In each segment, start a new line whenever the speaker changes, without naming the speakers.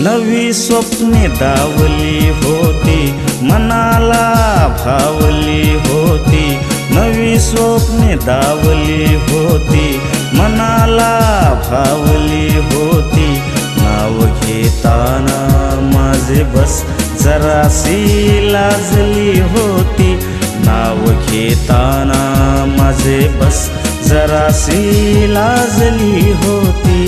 नवी स्वप्ने दावली होती, मनाला भावली होती। नवी स्वप्ने दावली होती, मनाला भावली होती। नाव घेताना माझे बस जरासी लाजली होती। नाव घेताना माझे बस जरासी लाजली होती।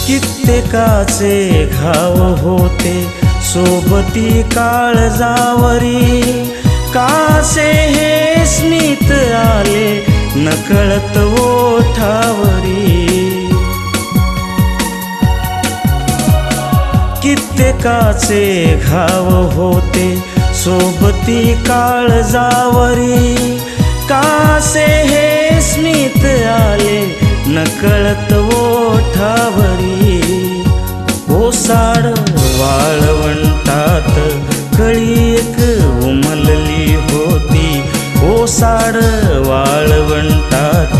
कित्येकाचे घाव होते सोबती काळजावरी। कासे हे स्मित आले नकळत ओठावरी। कित्येकाचे घाव होते सोबती काळजावरी। कासे हे स्मित आले नकळत ओठावरी। ओसाड वाळवंटात कळी एक उमलली होती। ओसाड वाळवंटात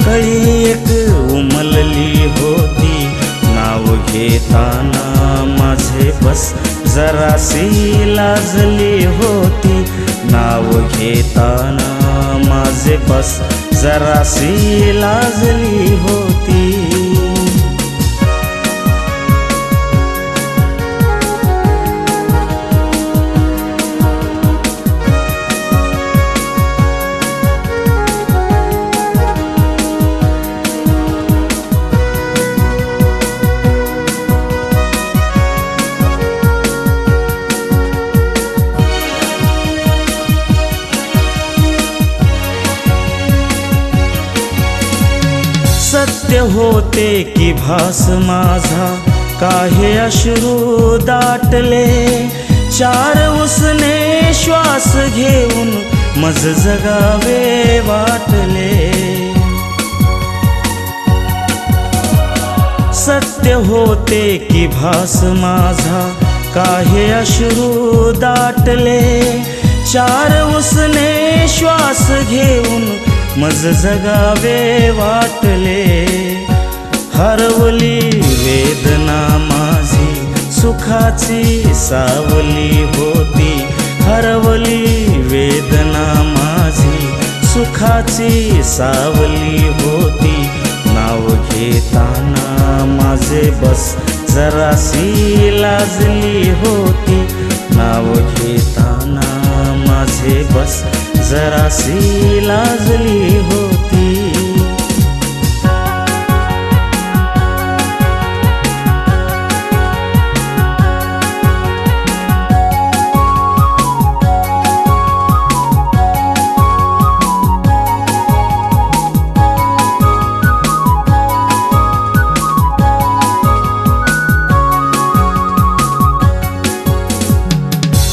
कळी एक उमलली होती। नाव घेताना माझे बस जरासी लाजली होती। नाव घेताना माझे बस जरासी लाजली होती। सत्य होते की भास माझा काहे अश्रू दाटले। चार उसने श्वास घेऊन मज जगावे वाटले। सत्य होते की भास माझा काहे अश्रू दाटले। चार उसने श्वास घेऊन मज जगावे वाटले। हरवली वेदना माझी सुखाची सावली होती। हरवली वेदना माझी सुखाची सावली होती। नाव घेताना माझे बस जरासी लाजली होती। नाव घेताना माझे बस जरासी लाजली होती।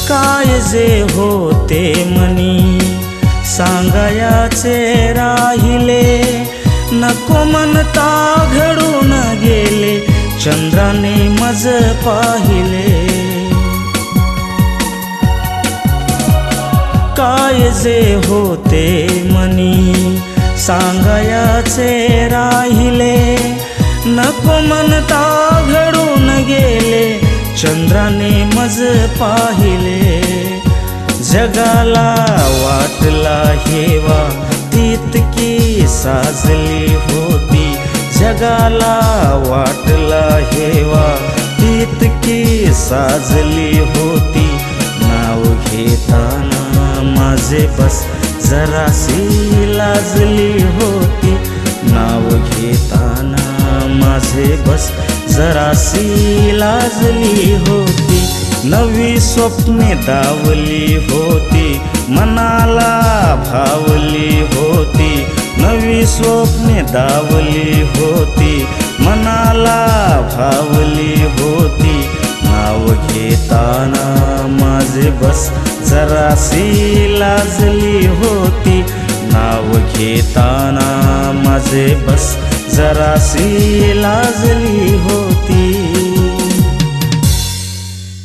काय जे होते मनी सांगायाचे राहिले। नको म्हणता घडून गेले चंद्राने मज पाहिले। काय जे होते मनी सांगायाचे राहिले। नको म्हणता घडून गेले चंद्राने मज पाहिले। जगाला वाटला हेवा तितकी साजली होती। जगाला वाटला हेवा तितकी साजली होती। नाव घेताना माझे बस जरासी लाजली होती। नाव घेताना माझे बस जरासी लाजली होती। नवी स्वप्ने दावली होती, मनाला भावली होती। नवी स्वप्ने दावली होती, मनाला भावली होती। नाव घेताना माझे बस जरासी लाजली होती। नाव घेताना माझे बस जरासी लाजली होती.